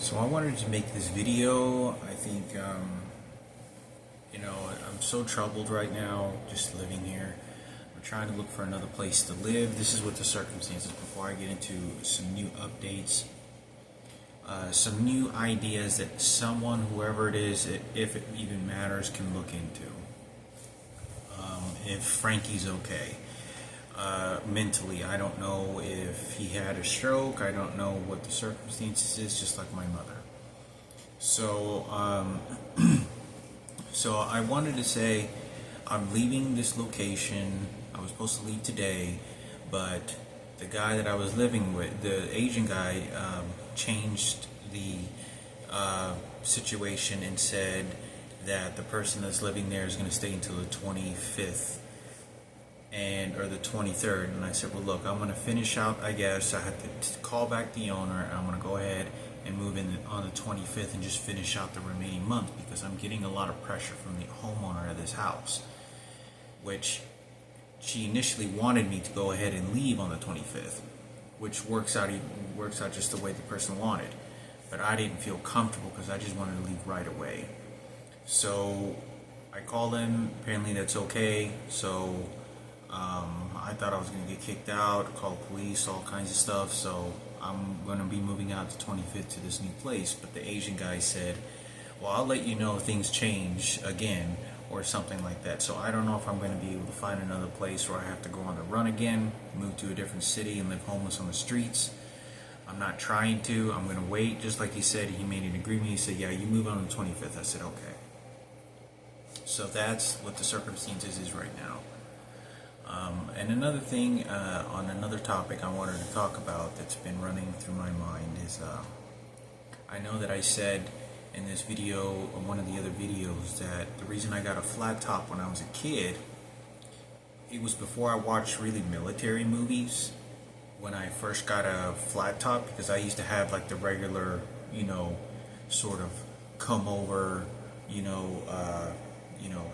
So I wanted to make this video. I think, I'm so troubled right now just living here. I'm trying to look for another place to live. This is what the circumstances before I get into some new updates, some new ideas that someone, whoever it is, if it even matters, can look into. If Frankie's okay. Mentally, I don't know if he had a stroke. I don't know what the circumstances is, just like my mother. So, so I wanted to say I'm leaving this location. I was supposed to leave today, but the guy that I was living with, the Asian guy, changed the situation and said that the person that's living there is going to stay until the 25th or the 23rd. And I said, well, look, I'm going to finish out, I guess. I had to call back the owner, and I'm going to go ahead and move in on the 25th and just finish out the remaining month, because I'm getting a lot of pressure from the homeowner of this house, which she initially wanted me to go ahead and leave on the 25th, which works out just the way the person wanted. But I didn't feel comfortable because I just wanted to leave right away. So I called him. Apparently that's okay. So I thought I was going to get kicked out, call police, all kinds of stuff. So I'm going to be moving out the 25th to this new place. But the Asian guy said, well, I'll let you know if things change again or something like that. So I don't know if I'm going to be able to find another place where I have to go on the run again, move to a different city and live homeless on the streets. I'm not trying to. I'm going to wait. Just like he said, he made an agreement. He said, yeah, you move on the 25th. I said, okay. So that's what the circumstances is right now. And another thing, on another topic I wanted to talk about that's been running through my mind is, I know that I said in this video, or one of the other videos, that the reason I got a flat top when I was a kid, it was before I watched really military movies. When I first got a flat top, because I used to have like the regular, sort of come over,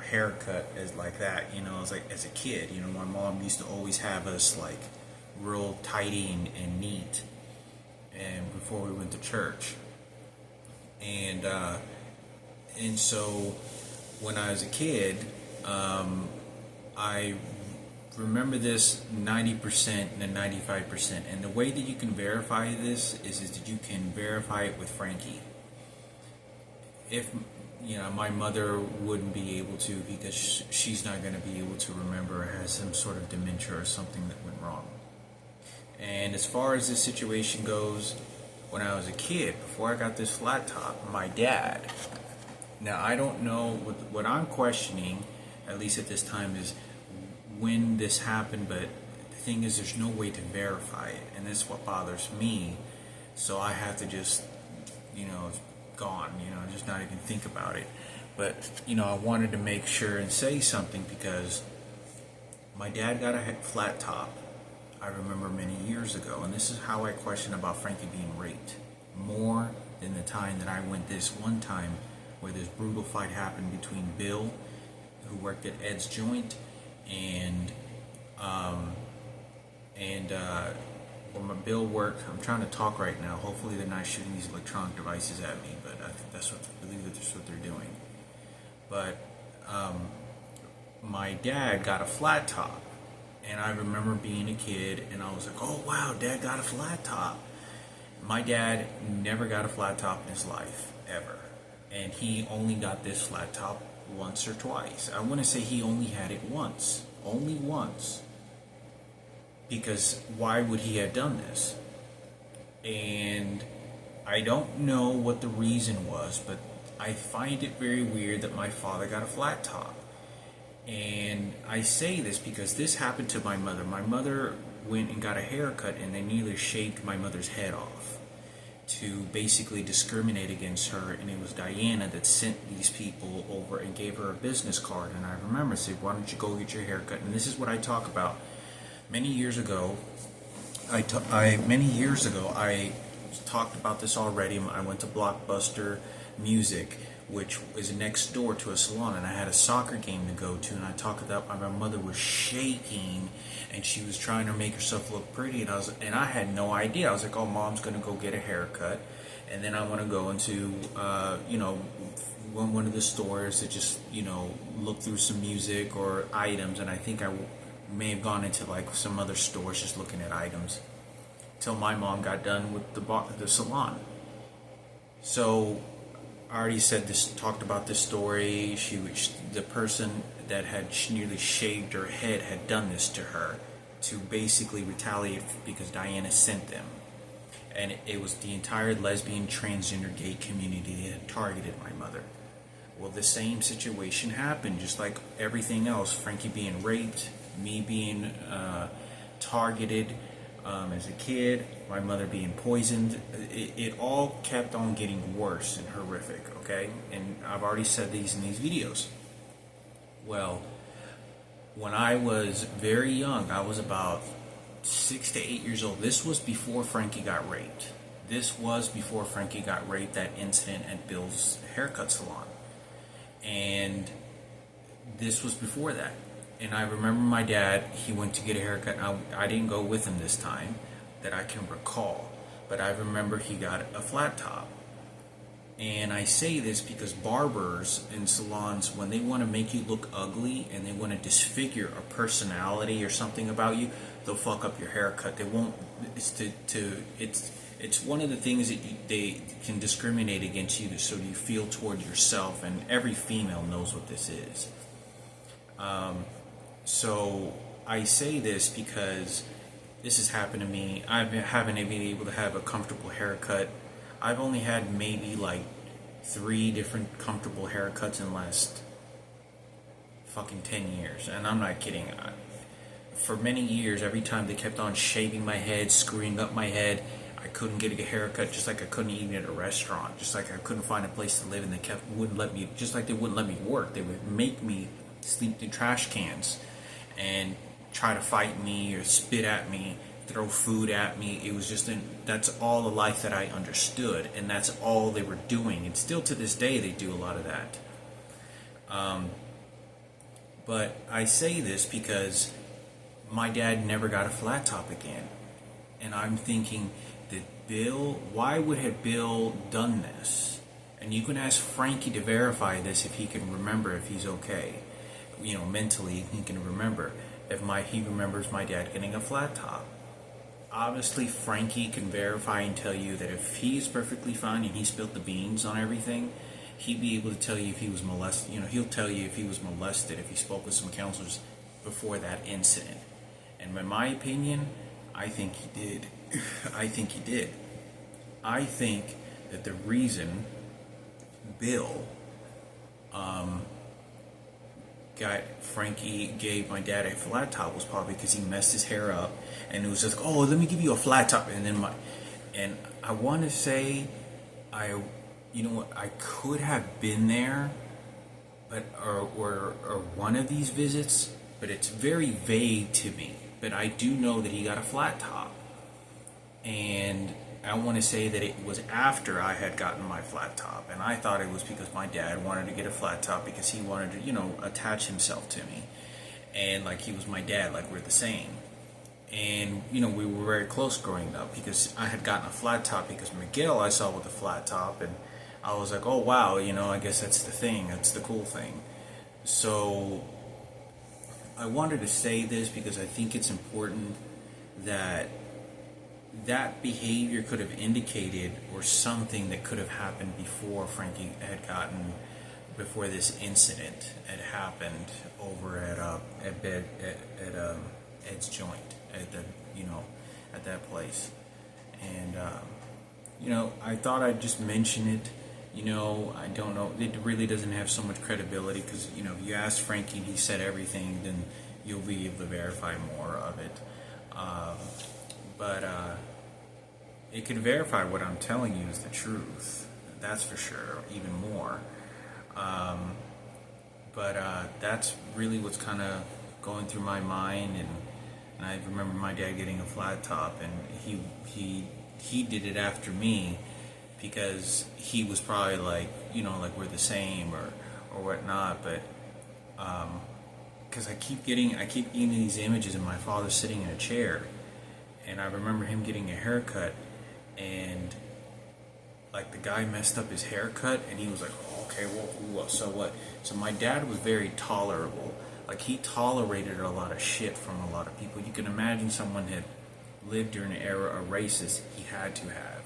haircut as like that, as like as a kid. My mom used to always have us like real tidy and neat, and before we went to church, and so when I was a kid, I remember this 90% and 95%, and the way that you can verify this is that you can verify it with Frankie. If my mother wouldn't be able to, because she's not going to be able to remember, has some sort of dementia or something that went wrong. And as far as this situation goes, when I was a kid, before I got this flat top, my dad, now I don't know, what I'm questioning, at least at this time, is when this happened, but the thing is, there's no way to verify it, and that's what bothers me. So I have to just, it's gone, just not even think about it. But I wanted to make sure and say something, because my dad got a flat top, I remember, many years ago, and this is how I question about Frankie being raped, more than the time that I went this one time where this brutal fight happened between Bill, who worked at Ed's Joint, and where my Bill worked. I'm trying to talk right now. Hopefully they're not shooting these electronic devices at me, but I think that's I believe that's what they're doing. But my dad got a flat top, and I remember being a kid, and I was like, oh wow, Dad got a flat top. My dad never got a flat top in his life, ever. And he only got this flat top once or twice. I want to say he only had it once. Only once. Because why would he have done this? And I don't know what the reason was, but I find it very weird that my father got a flat top. And I say this because this happened to my mother. My mother went and got a haircut, and they nearly shaved my mother's head off to basically discriminate against her. And it was Diana that sent these people over and gave her a business card. And I remember, said, why don't you go get your haircut? And this is what I talk about. Many years ago, I talked about this already. I went to Blockbuster Music, which is next door to a salon, and I had a soccer game to go to, and I talked about my mother was shaking, and she was trying to make herself look pretty, and I had no idea. I was like, oh, Mom's going to go get a haircut, and then I want to go into one of the stores to just look through some music or items, and I think I may have gone into like some other stores just looking at items till my mom got done with the salon. So I already talked about this story. The person that had nearly shaved her head had done this to her to basically retaliate because Diana sent them. And it was the entire lesbian, transgender, gay community that had targeted my mother. Well, the same situation happened, just like everything else. Frankie being raped, me being targeted as a kid, my mother being poisoned. It all kept on getting worse and horrific, okay? And I've already said these in these videos. Well, when I was very young, I was about 6 to 8 years old. This was before Frankie got raped. That incident at Bill's haircut salon. And this was before that. And I remember my dad, he went to get a haircut. I didn't go with him this time that I can recall. But I remember he got a flat top. And I say this because barbers and salons, when they want to make you look ugly and they want to disfigure a personality or something about you, they'll fuck up your haircut. They won't. It's one of the things that they can discriminate against you, so you feel toward yourself. And every female knows what this is. So I say this because this has happened to me. I haven't been able to have a comfortable haircut. I've only had maybe like 3 different comfortable haircuts in the last fucking 10 years. And I'm not kidding. For many years, every time they kept on shaving my head, screwing up my head, I couldn't get a haircut, just like I couldn't eat at a restaurant, just like I couldn't find a place to live, and they wouldn't let me, just like they wouldn't let me work. They would make me sleep through trash cans and try to fight me or spit at me, throw food at me. It was just that's all the life that I understood, and that's all they were doing. And still to this day, they do a lot of that. But I say this because my dad never got a flat top again. And I'm thinking that why would have Bill done this? And you can ask Frankie to verify this if he can remember, if he's okay. Mentally, he can remember. He remembers my dad getting a flat top. Obviously, Frankie can verify and tell you that if he's perfectly fine and he spilled the beans on everything, he'd be able to tell you if he was molested. He'll tell you if he was molested, if he spoke with some counselors before that incident. And in my opinion, I think he did. I think that the reason Bill Frankie gave my dad a flat top was probably because he messed his hair up, and it was just, oh, let me give you a flat top. And I want to say, I could have been there, but or one of these visits, but it's very vague to me. But I do know that he got a flat top, and I want to say that it was after I had gotten my flat top, and I thought it was because my dad wanted to get a flat top because he wanted to, attach himself to me, and like he was my dad, like we're the same. And we were very close growing up because I had gotten a flat top because Mikayla I saw with a flat top, and I was like, oh wow, I guess that's the thing, that's the cool thing. So I wanted to say this because I think it's important that behavior could have indicated or something that could have happened before before this incident had happened over at Ed's joint at that place. And I thought I'd just mention it. I don't know, it really doesn't have so much credibility because if you ask Frankie and he said everything, then you'll be able to verify more of it. But it can verify what I'm telling you is the truth. That's for sure, even more. But that's really what's kind of going through my mind. And I remember my dad getting a flat top, and he did it after me because he was probably like, like we're the same or whatnot. But because I keep getting these images of my father sitting in a chair. And I remember him getting a haircut, and like the guy messed up his haircut, and he was like, oh, okay, well, so what? So my dad was very tolerable. Like, he tolerated a lot of shit from a lot of people. You can imagine someone had lived during an era of racist he had to have.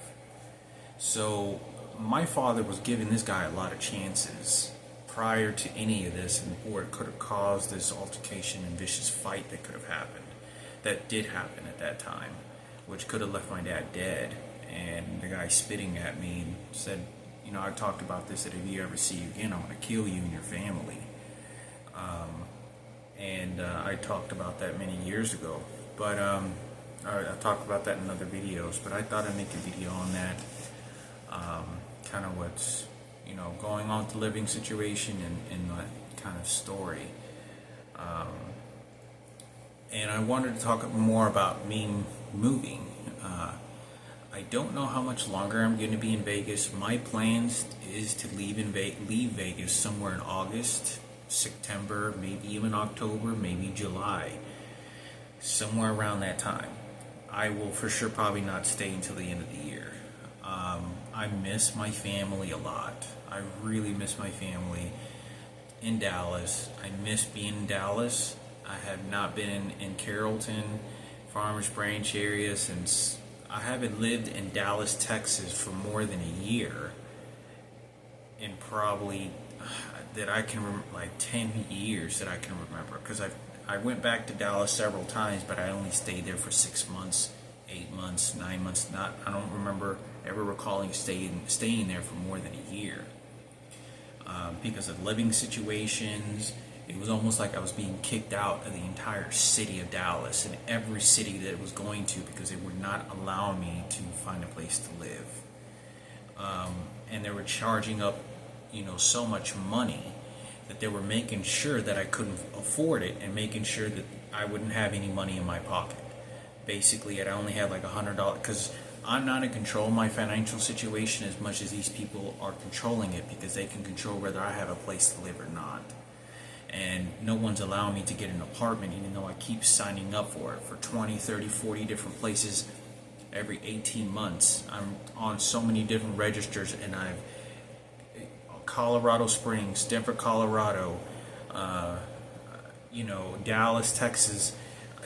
So my father was giving this guy a lot of chances prior to any of this, and before it could have caused this altercation and vicious fight that could have happened. That did happen at that time, which could have left my dad dead. And the guy spitting at me and said, you know, I talked about this, that if you ever see you again, I'm going to kill you and your family. I talked about that many years ago. But I talked about that in other videos. But I thought I'd make a video on that. Kind of what's, you know, going on with the living situation and that kind of story. And I wanted to talk more about me moving. I don't know how much longer I'm going to be in Vegas. My plans is to leave Vegas somewhere in August, September, maybe even October, maybe July, somewhere around that time. I will for sure probably not stay until the end of the year. I miss my family a lot. I really miss my family in Dallas. I miss being in Dallas. I have not been in Carrollton, Farmers Branch area since I haven't lived in Dallas, Texas for more than a year. And probably that I can like 10 years that I can remember, because I went back to Dallas several times, but I only stayed there for 6 months, 8 months, 9 months. I don't remember ever recalling staying there for more than a year. Because of living situations, it was almost like I was being kicked out of the entire city of Dallas and every city that it was going to, because they would not allow me to find a place to live. And they were charging up, you know, so much money that they were making sure that I couldn't afford it, and making sure that I wouldn't have any money in my pocket. Basically, I only had like $100, because I'm not in control of my financial situation as much as these people are controlling it, because they can control whether I have a place to live or not. And no one's allowing me to get an apartment, even though I keep signing up for it for 20, 30, 40 different places every 18 months. I'm on so many different registers, and I've Colorado Springs, Denver, Colorado, you know, Dallas, Texas,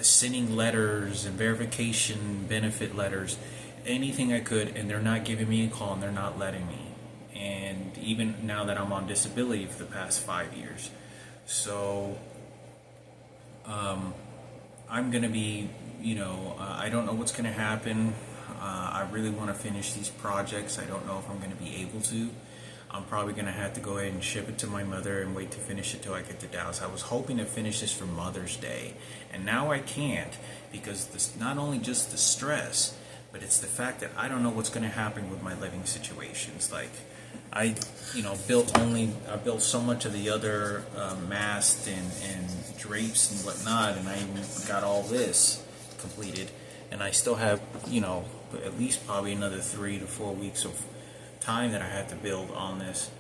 sending letters and verification benefit letters, anything I could, and they're not giving me a call, and they're not letting me. And even now that I'm on disability for the past 5 years. So I'm going to be, you know, I don't know what's going to happen. I really want to finish these projects. I don't know if I'm going to be able to. I'm probably going to have to go ahead and ship it to my mother and wait to finish it till I get to Dallas. I was hoping to finish this for Mother's Day, and now I can't, because this, not only just the stress, but it's the fact that I don't know what's going to happen with my living situations. Like, I built so much of the other mast and drapes and whatnot, and I even got all this completed, and I still have, you know, at least probably another 3 to 4 weeks of time that I have to build on this,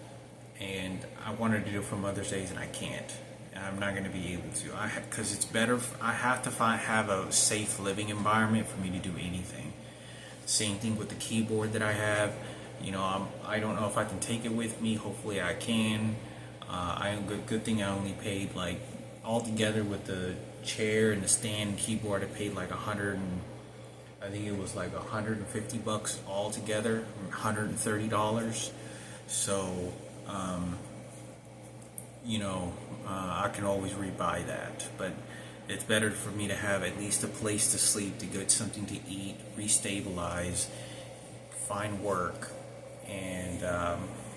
and I wanted to do it for Mother's Day, and I can't. And I'm not going to be able to, because it's better. I have to have a safe living environment for me to do anything. Same thing with the keyboard that I have. You know, I don't know if I can take it with me. Hopefully I can. Good thing I only paid, like, all together with the chair and the stand and keyboard, I paid like I think it was like $150 all together, $130. So, you know, I can always rebuy that. But it's better for me to have at least a place to sleep, to get something to eat, restabilize, find work, and,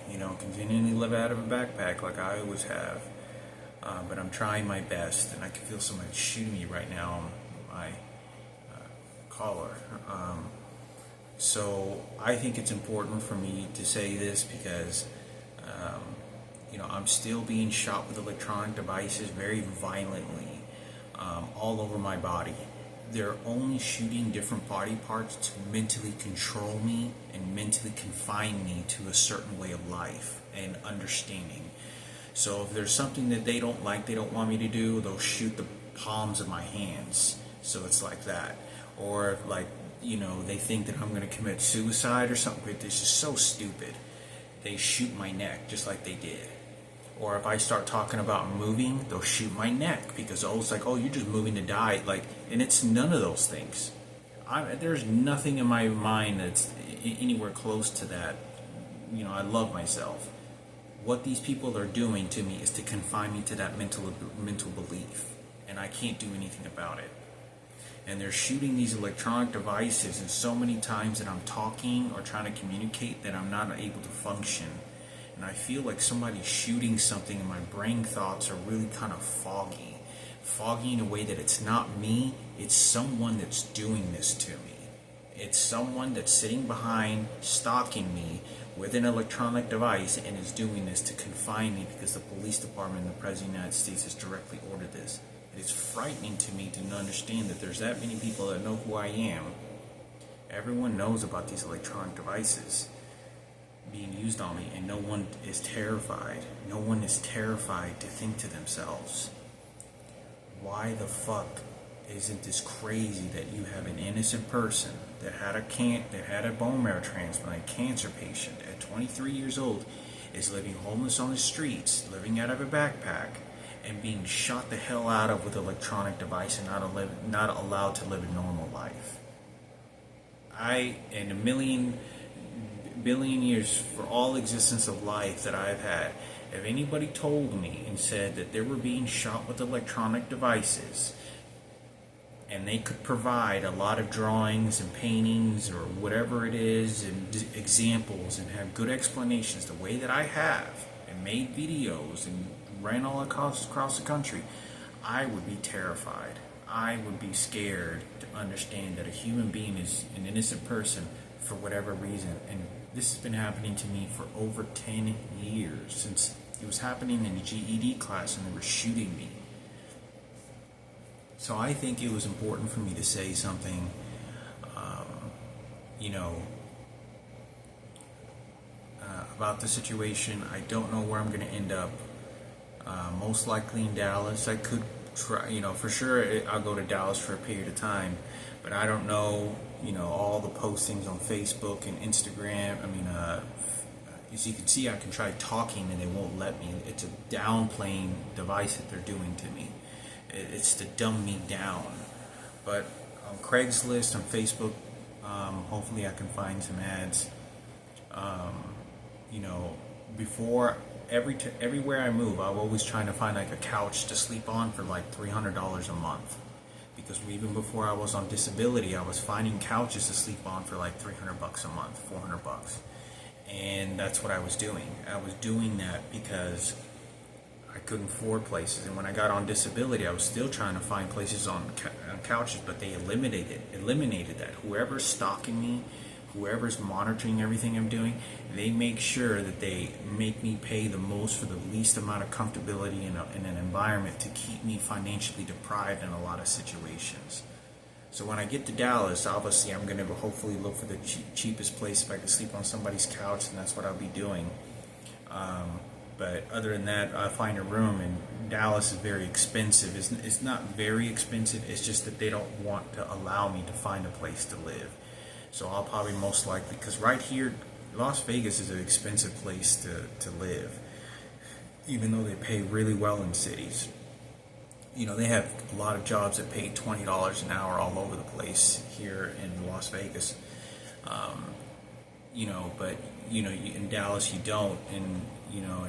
you know, continually live out of a backpack like I always have. But I'm trying my best, and I can feel someone shooting me right now on my collar. So I think it's important for me to say this, because you know, I'm still being shot with electronic devices very violently, all over my body. They're only shooting different body parts to mentally control me and mentally confine me to a certain way of life and understanding. So if there's something that they don't like, they don't want me to do, they'll shoot the palms of my hands. So it's like that. Or like they think that I'm going to commit suicide or something. This is so stupid. They shoot my neck just like they did. Or if I start talking about moving, they'll shoot my neck because it's like, oh, you're just moving to die. And it's none of those things. There's nothing in my mind that's anywhere close to that. I love myself. What these people are doing to me is to confine me to that mental belief, and I can't do anything about it. And they're shooting these electronic devices, and so many times that I'm talking or trying to communicate that I'm not able to function. And I feel like somebody's shooting something, and my brain thoughts are really kind of foggy in a way that it's not me, it's someone that's doing this to me. It's someone that's sitting behind, stalking me with an electronic device and is doing this to confine me because the police department and the President of the United States has directly ordered this. It is frightening to me to understand that there's that many people that know who I am. Everyone knows about these electronic devices being used on me, and no one is terrified. No one is terrified to think to themselves, why the fuck isn't this crazy that you have an innocent person that had a bone marrow transplant, cancer patient at 23 years old, is living homeless on the streets, living out of a backpack, and being shot the hell out of with an electronic device and not allowed to live a normal life. In a billion years, for all existence of life that I've had, if anybody told me and said that they were being shot with electronic devices and they could provide a lot of drawings and paintings or whatever it is and examples and have good explanations the way that I have and made videos and ran all across the country, I would be terrified. I would be scared to understand that a human being is an innocent person for whatever reason. And this has been happening to me for over 10 years, since it was happening in the GED class and they were shooting me. So I think it was important for me to say something, about the situation. I don't know where I'm going to end up. Most likely in Dallas. I could try, for sure I'll go to Dallas for a period of time, but I don't know, all the postings on Facebook and Instagram. As you can see, I can try talking and they won't let me. It's a downplaying device that they're doing to me. It's to dumb me down. But on Craigslist, on Facebook, hopefully I can find some ads. Before everywhere I move, I'm always trying to find like a couch to sleep on for like $300 a month. Because even before I was on disability, I was finding couches to sleep on for like $300 a month, $400. And that's what I was doing. I was doing that because I couldn't afford places. And when I got on disability, I was still trying to find places on couches, but they eliminated that. Whoever's stalking me, whoever's monitoring everything I'm doing, they make sure that they make me pay the most for the least amount of comfortability in an environment to keep me financially deprived in a lot of situations. So when I get to Dallas, obviously I'm going to hopefully look for the cheapest place if I can sleep on somebody's couch, and that's what I'll be doing. But other than that, I find a room, and Dallas is very expensive. It's not very expensive, it's just that they don't want to allow me to find a place to live. So I'll probably most likely, because right here, Las Vegas is an expensive place to live, even though they pay really well in cities. They have a lot of jobs that pay $20 an hour all over the place here in Las Vegas. But in Dallas you don't, and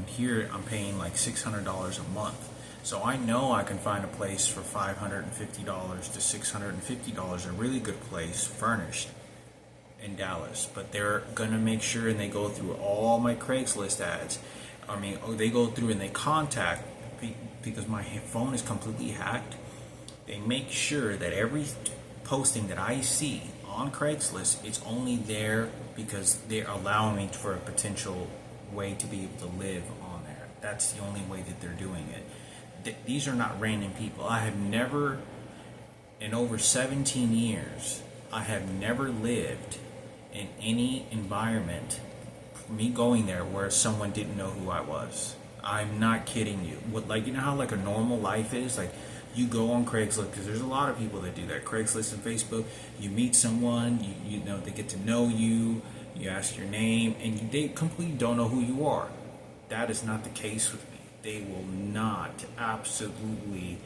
here I'm paying like $600 a month. So I know I can find a place for $550 to $650, a really good place, furnished, in Dallas. But they're gonna make sure, and they go through all my Craigslist ads. They go through and they contact, because my phone is completely hacked. They make sure that every posting that I see on Craigslist, it's only there because they're allowing me for a potential way to be able to live on there. That's the only way that they're doing it. These are not random people. I have never, in over 17 years, I have never lived in any environment, me going there, where someone didn't know who I was. I'm not kidding you. How like a normal life is, like You go on Craigslist, because there's a lot of people that do that. Craigslist and Facebook, you meet someone, you know, they get to know you, you ask your name, and they completely don't know who you are. That is not the case with me. They will not, absolutely.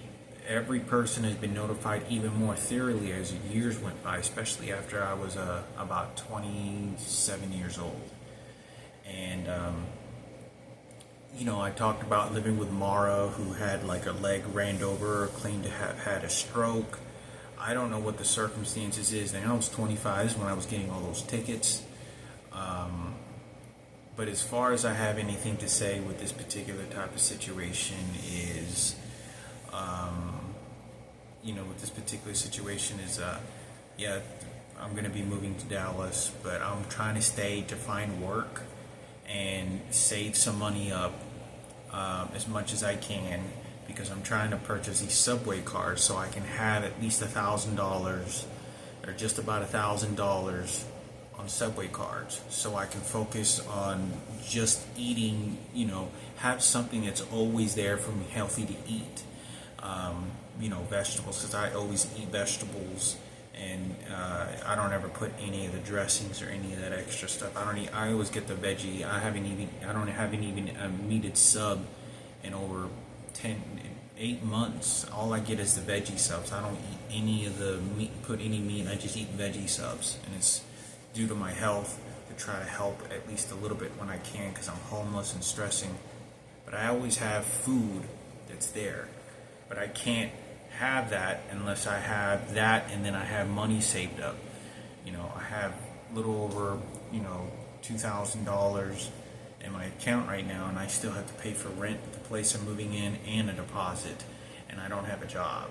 Every person has been notified even more thoroughly as years went by, especially after I was about 27 years old. And, you know, I talked about living with Mara, who had like a leg ran over, claimed to have had a stroke. I don't know what the circumstances is. Now I was 25 when I was getting all those tickets. But as far as I have anything to say with this particular type of situation is, you know, with this particular situation is, yeah, I'm going to be moving to Dallas, but I'm trying to stay to find work and save some money up as much as I can, because I'm trying to purchase these subway cards so I can have at least $1,000 or just about $1,000 on subway cards, so I can focus on just eating, you know, have something that's always there for me, healthy to eat. You know, vegetables, because I always eat vegetables, and I don't ever put any of the dressings or any of that extra stuff. I always get the veggie. I haven't even a meated sub in over 8 months. All I get is the veggie subs. I don't eat any of the meat, put any meat. I just eat veggie subs, and it's due to my health, to try to help at least a little bit when I can, because I'm homeless and stressing. But I always have food that's there. But I can't have that unless I have that, and then I have money saved up. You know, I have a little over, you know, $2,000 in my account right now, and I still have to pay for rent at the place I'm moving in and a deposit, and I don't have a job.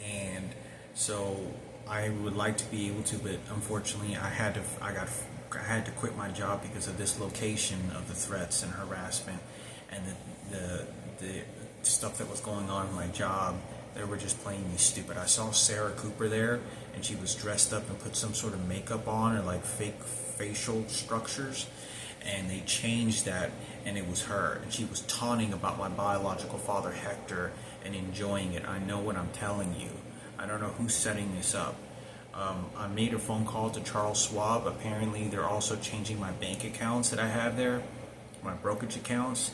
And so I would like to be able to, but unfortunately I had to quit my job because of this location of the threats and harassment and the stuff that was going on in my job. They were just playing me stupid. I saw Sarah Cooper there, and she was dressed up and put some sort of makeup on, or like fake facial structures, and they changed that, and it was her, and she was taunting about my biological father Hector and enjoying it. I know what I'm telling you. I don't know who's setting this up. I made a phone call to Charles Schwab. Apparently they're also changing my bank accounts that I have there, my brokerage accounts,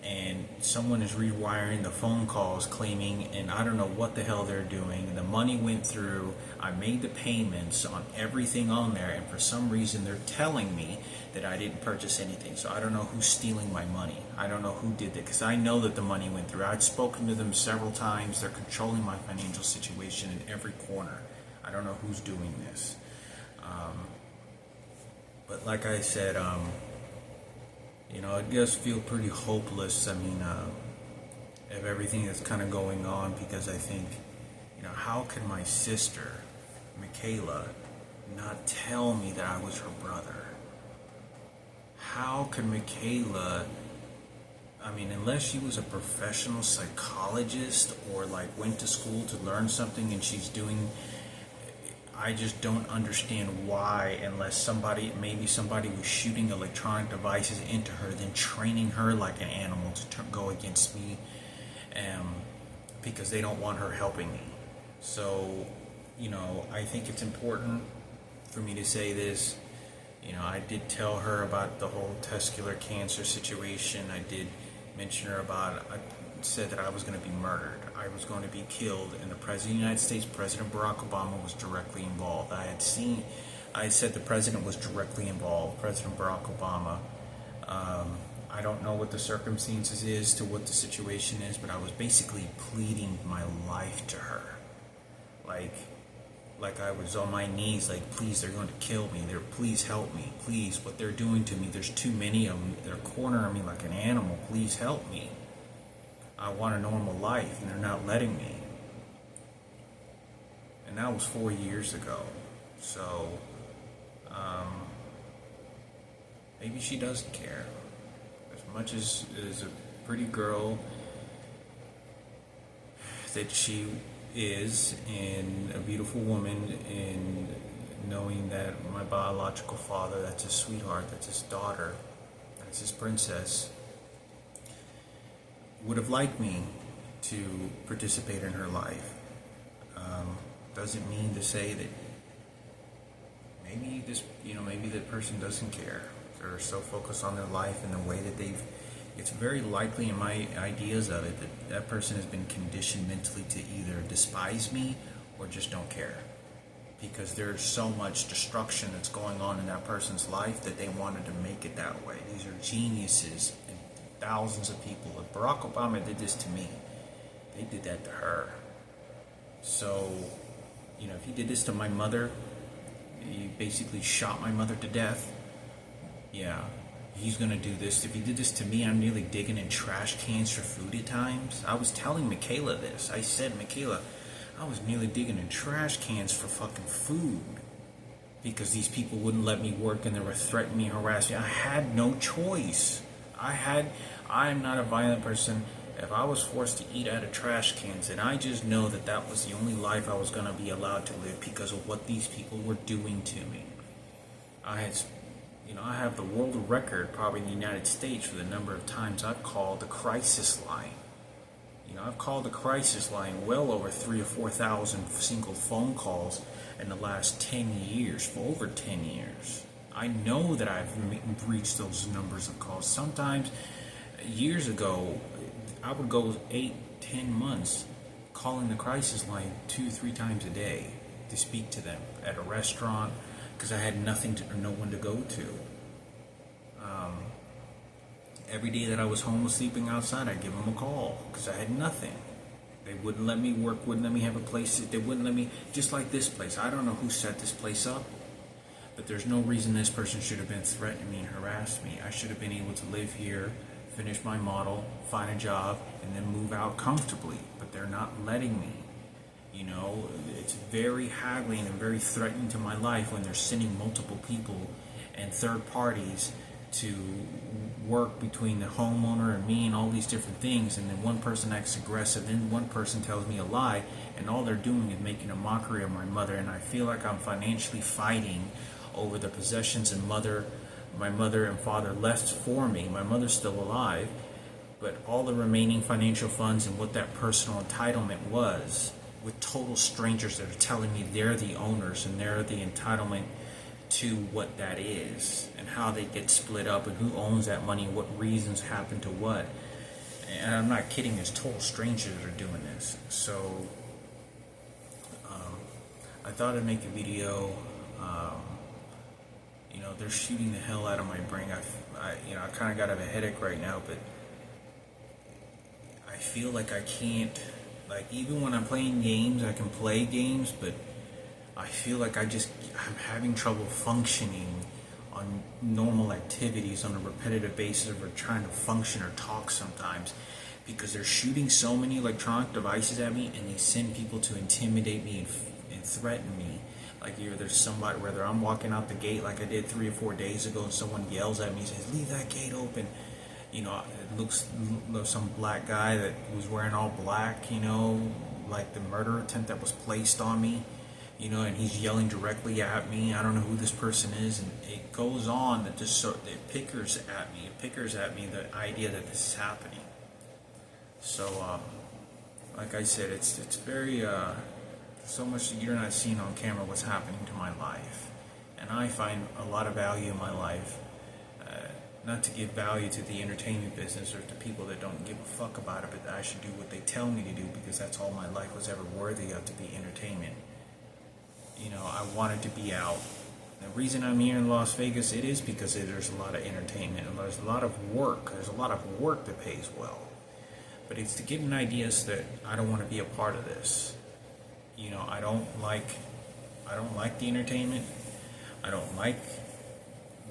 and someone is rewiring the phone calls claiming, and I don't know what the hell they're doing. The money went through. I made the payments on everything on there, and for some reason they're telling me that I didn't purchase anything. So I don't know who's stealing my money. I don't know who did that, because I know that the money went through. I'd spoken to them several times. They're controlling my financial situation in every corner. I don't know who's doing this. But like I said, you know, it does feel pretty hopeless. I mean, of everything that's kind of going on, because I think, you know, how can my sister, Mikayla, not tell me that I was her brother? How can Mikayla, I mean, unless she was a professional psychologist or like went to school to learn something and she's doing, I just don't understand why, unless maybe somebody was shooting electronic devices into her, then training her like an animal to go against me, because they don't want her helping me. So, you know, I think it's important for me to say this. You know, I did tell her about the whole testicular cancer situation. I did mention her about, I said that I was going to be murdered. I was going to be killed, and the President of the United States, President Barack Obama, was directly involved. I had said the President was directly involved, President Barack Obama. I don't know what the circumstances is to what the situation is, but I was basically pleading my life to her. Like I was on my knees, like, please, they're going to kill me. Please help me. Please, what they're doing to me, there's too many of them. They're cornering me like an animal. Please help me. I want a normal life, and they're not letting me. And that was 4 years ago. So, maybe she doesn't care. As much as a pretty girl that she is, and a beautiful woman, and knowing that my biological father, that's his sweetheart, that's his daughter, that's his princess, would have liked me to participate in her life. Doesn't mean to say that maybe the person doesn't care. They're so focused on their life and the way that it's very likely in my ideas of it that that person has been conditioned mentally to either despise me or just don't care. Because there's so much destruction that's going on in that person's life that they wanted to make it that way. These are geniuses and thousands of people. If Barack Obama did this to me, they did that to her. So, if he did this to my mother, he basically shot my mother to death. Yeah, he's going to do this. If he did this to me, I'm nearly digging in trash cans for food at times. I was telling Mikayla this. I said, Mikayla, I was nearly digging in trash cans for fucking food because these people wouldn't let me work and they were threatening me, harassing me. I had no choice. I am not a violent person. If I was forced to eat out of trash cans, then I just know that that was the only life I was going to be allowed to live because of what these people were doing to me. I have the world record probably in the United States for the number of times I've called the crisis line. I've called the crisis line well over 3,000 or 4,000 single phone calls in the last 10 years, for over 10 years. I know that I've reached those numbers of calls. Sometimes, years ago, I would go 8-10 months calling the crisis line 2-3 times a day to speak to them at a restaurant because I had no one to go to. Every day that I was homeless sleeping outside, I'd give them a call because I had nothing. They wouldn't let me work, wouldn't let me have a place. They wouldn't let me, just like this place. I don't know who set this place up, but there's no reason this person should have been threatening me and harassed me. I should have been able to live here, finish my model, find a job, and then move out comfortably. But they're not letting me. It's very haggling and very threatening to my life when they're sending multiple people and third parties to work between the homeowner and me and all these different things, and then one person acts aggressive, then one person tells me a lie, and all they're doing is making a mockery of my mother, and I feel like I'm financially fighting over the possessions and my mother and father left for me. My mother's still alive, but all the remaining financial funds and what that personal entitlement was with total strangers that are telling me they're the owners and they're the entitlement to what that is and how they get split up and who owns that money and what reasons happen to what. And I'm not kidding, there's total strangers that are doing this. So I thought I'd make a video. They're shooting the hell out of my brain. I kind of got a headache right now, but I feel like I can't, even when I'm playing games, I can play games, but I feel like I'm having trouble functioning on normal activities on a repetitive basis, or trying to function or talk sometimes, because they're shooting so many electronic devices at me, and they send people to intimidate me and threaten me. There's somebody, whether I'm walking out the gate like I did 3 or 4 days ago, and someone yells at me and says, "Leave that gate open." It looks some black guy that was wearing all black, like the murder attempt that was placed on me. And he's yelling directly at me. I don't know who this person is, and it goes on that it pickers at me the idea that this is happening. So, like I said, it's very so much that you're not seeing on camera what's happening to my life, and I find a lot of value in my life. Not to give value to the entertainment business or to people that don't give a fuck about it, but I should do what they tell me to do because that's all my life was ever worthy of, to be entertainment. I wanted to be out. The reason I'm here in Las Vegas, it is because there's a lot of entertainment and there's a lot of work. There's a lot of work that pays well. But it's to get an idea that I don't want to be a part of this. I don't like the entertainment. I don't like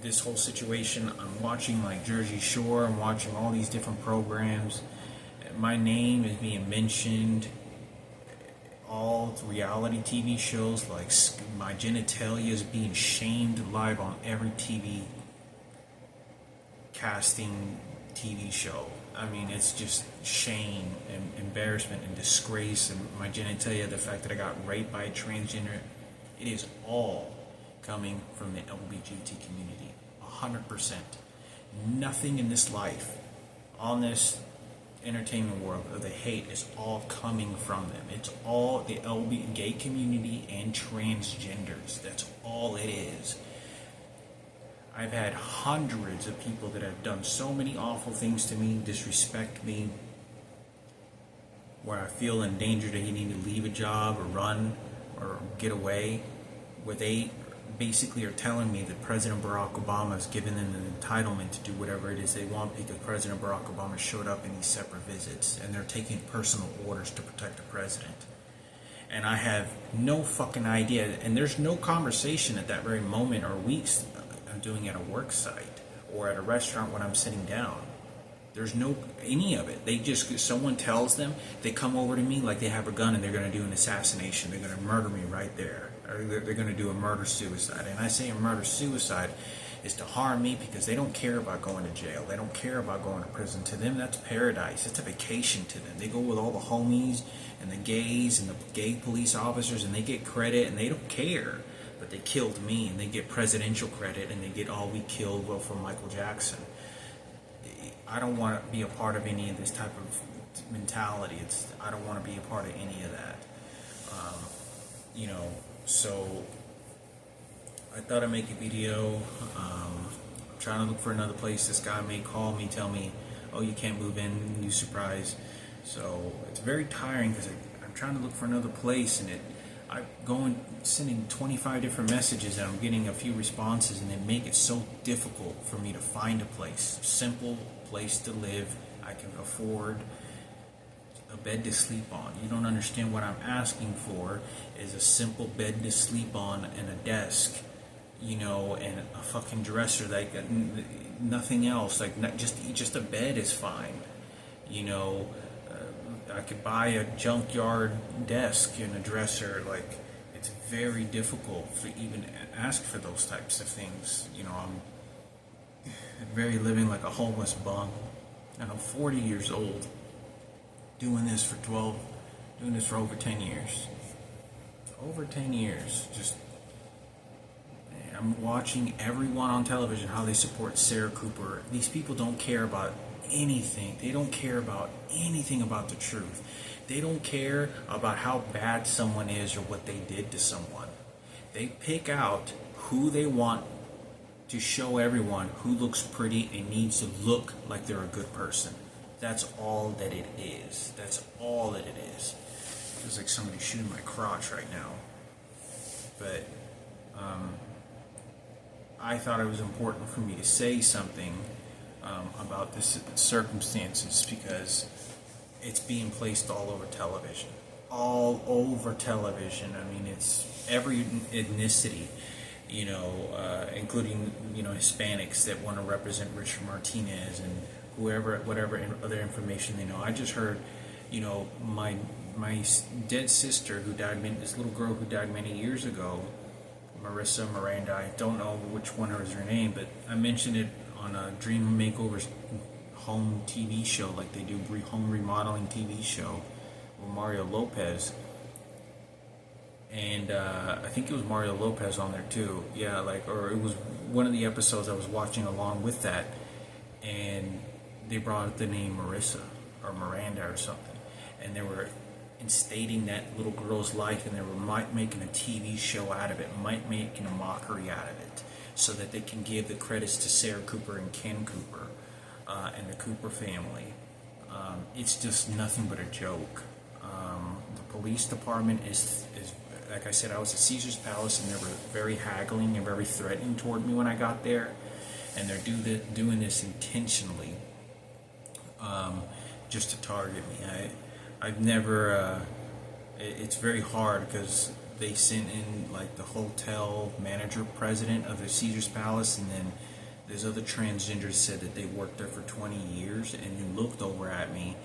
this whole situation. I'm watching Jersey Shore. I'm watching all these different programs. My name is being mentioned. All reality TV shows, my genitalia is being shamed live on every TV casting TV show. It's just shame and embarrassment and disgrace, and my genitalia, the fact that I got raped by a transgender, it is all coming from the LGBT community, 100%. Nothing in this life, on this entertainment world, or the hate, is all coming from them. It's all the LB gay community and transgenders. That's all it is. I've had hundreds of people that have done so many awful things to me, disrespect me, where I feel in danger that you need to leave a job or run or get away, where they basically are telling me that President Barack Obama has given them an entitlement to do whatever it is they want because President Barack Obama showed up in these separate visits, and they're taking personal orders to protect the president. And I have no fucking idea, and there's no conversation at that very moment or weeks I'm doing at a work site or at a restaurant when I'm sitting down. There's no any of it. They just, someone tells them, they come over to me like they have a gun and they're going to do an assassination. They're going to murder me right there. Or they're going to do a murder-suicide. And I say a murder-suicide is to harm me because they don't care about going to jail. They don't care about going to prison. To them, that's paradise. It's a vacation to them. They go with all the homies and the gays and the gay police officers, and they get credit, and they don't care. But they killed me, and they get presidential credit, and they get all we killed, well, from Michael Jackson. I don't want to be a part of any of this type of mentality. I don't want to be a part of any of that. So I thought I'd make a video. I'm trying to look for another place. This guy may call me, tell me, oh, you can't move in, new surprise. So it's very tiring because I'm trying to look for another place, and I go and sending 25 different messages, and I'm getting a few responses, and they make it so difficult for me to find a place. Simple place to live. I can afford a bed to sleep on. You don't understand what I'm asking for is a simple bed to sleep on and a desk, and a fucking dresser, like nothing else. Like just a bed is fine. I could buy a junkyard desk and a dresser. Like, it's very difficult to even ask for those types of things. I'm very living like a homeless bum, and I'm 40 years old. Doing this for over 10 years. Over 10 years. I'm watching everyone on television, how they support Sarah Cooper. These people don't care about anything. They don't care about anything about the truth. They don't care about how bad someone is or what they did to someone. They pick out who they want to show everyone who looks pretty and needs to look like they're a good person. That's all that it is. That's all that it is. It feels like somebody shooting my crotch right now. But I thought it was important for me to say something about this circumstances because it's being placed all over television. All over television. I mean, it's every ethnicity, including, Hispanics that want to represent Richard Martinez and whatever other information they know. I just heard, my dead sister who died, this little girl who died many years ago, Miranda, I don't know which one is her name, but I mentioned it on a Dream Makeovers home TV show, like they do home remodeling TV show with Mario Lopez. And I think it was Mario Lopez on there too. Yeah, or it was one of the episodes I was watching along with that, and they brought up the name Marissa or Miranda or something, and they were instating that little girl's life, and they were making a TV show out of it, making a mockery out of it, so that they can give the credits to Sarah Cooper and Ken Cooper and the Cooper family. It's just nothing but a joke. The police department is like I said, I was at Caesar's Palace, and they were very haggling and very threatening toward me when I got there, and they're doing this intentionally. Just to target me. I've never, it's very hard because they sent in the hotel manager president of the Caesar's Palace, and then there's other transgenders said that they worked there for 20 years, and he looked over at me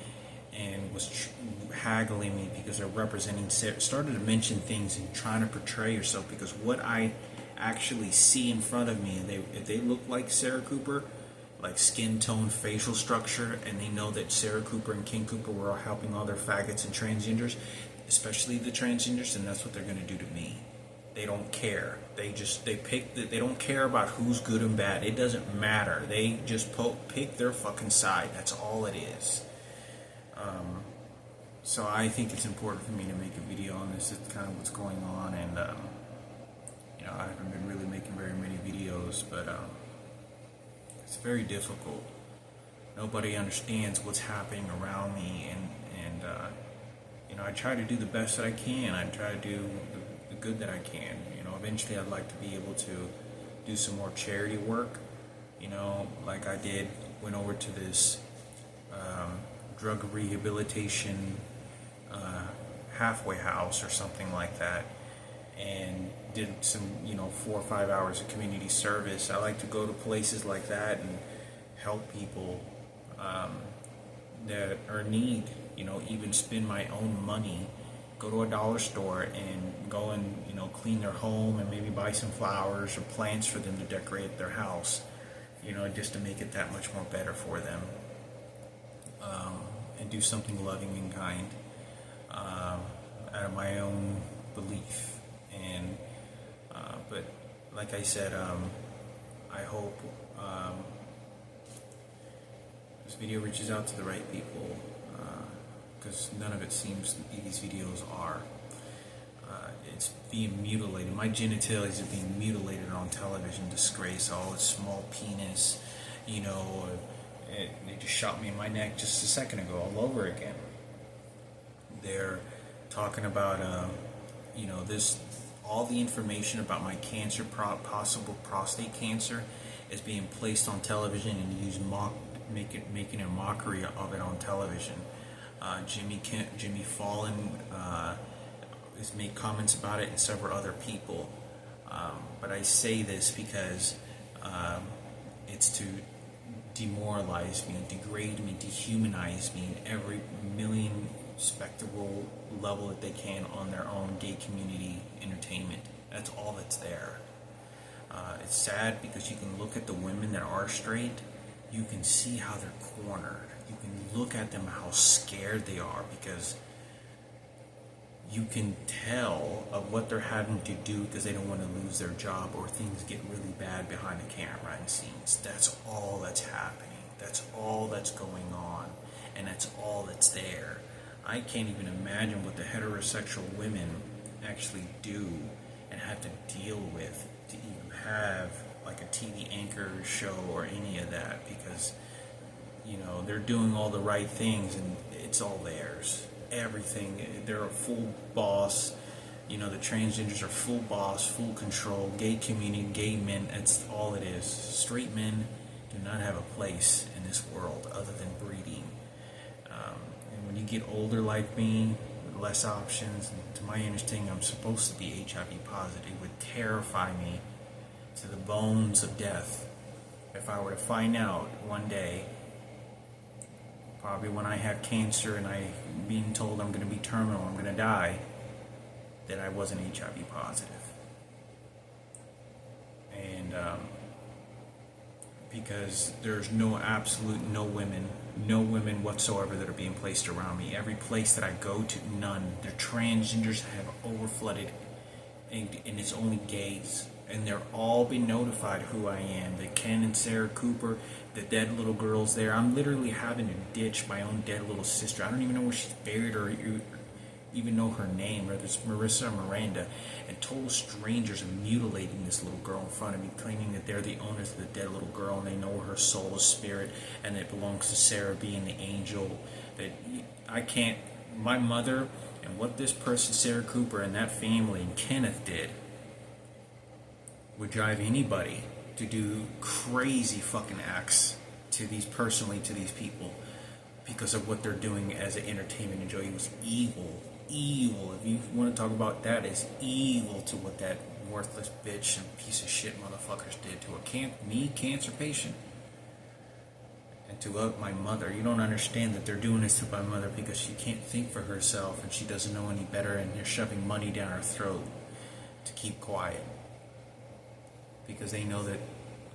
and was haggling me because they're representing Sarah, started to mention things and trying to portray herself, because what I actually see in front of me, if they look like Sarah Cooper, like skin tone, facial structure, and they know that Sarah Cooper and King Cooper were helping all their faggots and transgenders, especially the transgenders, and that's what they're going to do to me. They don't care. They don't care about who's good and bad. It doesn't matter. They just pick their fucking side. That's all it is. So I think it's important for me to make a video on this. It's kind of what's going on, and I haven't been really making very many videos, but it's very difficult. Nobody understands what's happening around me, and I try to do the best that I can. I try to do the good that I can. Eventually I'd like to be able to do some more charity work. Like I did, went over to this drug rehabilitation halfway house or something like that, and did some 4 or 5 hours of community service. I like to go to places like that and help people that are in need. Even spend my own money, go to a dollar store and go and clean their home and maybe buy some flowers or plants for them to decorate their house, just to make it that much more better for them, and do something loving and kind out of my own belief. And but like I said, I hope this video reaches out to the right people, because none of it seems these videos are. It's being mutilated. My genitalities are being mutilated on television. Disgrace. Oh, it's small penis. They just shot me in my neck just a second ago, all over again. They're talking about this. All the information about my cancer, possible prostate cancer, is being placed on television and making a mockery of it on television. Jimmy Fallon has made comments about it, and several other people. But I say this because it's to demoralize me, degrade me, dehumanize me in every million spectacle level that they can on their own gay community entertainment. That's all that's there. It's sad because you can look at the women that are straight, you can see how they're cornered. You can look at them how scared they are, because you can tell of what they're having to do because they don't want to lose their job, or things get really bad behind the camera and scenes. That's all that's happening. That's all that's going on, and that's all that's there. I can't even imagine what the heterosexual women actually do and have to deal with to even have like a TV anchor show or any of that, because they're doing all the right things and it's all theirs. Everything. They're a full boss. The transgenders are full boss, full control. Gay community, gay men, that's all it is. Straight men do not have a place in this world other than breeding. And when you get older like me, with less options, and to my understanding I'm supposed to be HIV positive, it would terrify me to the bones of death if I were to find out one day, probably when I have cancer and I'm being told I'm going to be terminal, I'm going to die, that I wasn't HIV positive. And because there's no women whatsoever that are being placed around me. Every place that I go to, none. The transgenders have overflooded, and it's only gays. And they're all been notified who I am. The Ken and Sarah Cooper, the dead little girls there. I'm literally having to ditch my own dead little sister. I don't even know where she's buried or even know her name, whether it's Marissa or Miranda. And total strangers are mutilating this little girl in front of me, claiming that they're the owners of the dead little girl and they know her soul is spirit and it belongs to Sarah being the angel. That I can't, my mother and what this person, Sarah Cooper, and that family and Kenneth did would drive anybody to do crazy fucking acts to these people, because of what they're doing as an entertainment enjoy. It was evil. If you want to talk about that, it's evil to what that worthless bitch and piece of shit motherfuckers did to a cancer patient, and to my mother. You don't understand that they're doing this to my mother because she can't think for herself and she doesn't know any better, and they're shoving money down her throat to keep quiet, because they know that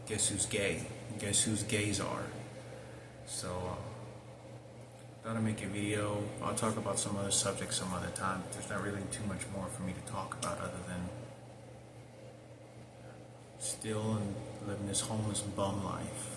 guess who's gay? Guess whose gays are? So thought I'd make a video. I'll talk about some other subjects some other time, but there's not really too much more for me to talk about other than still living this homeless bum life.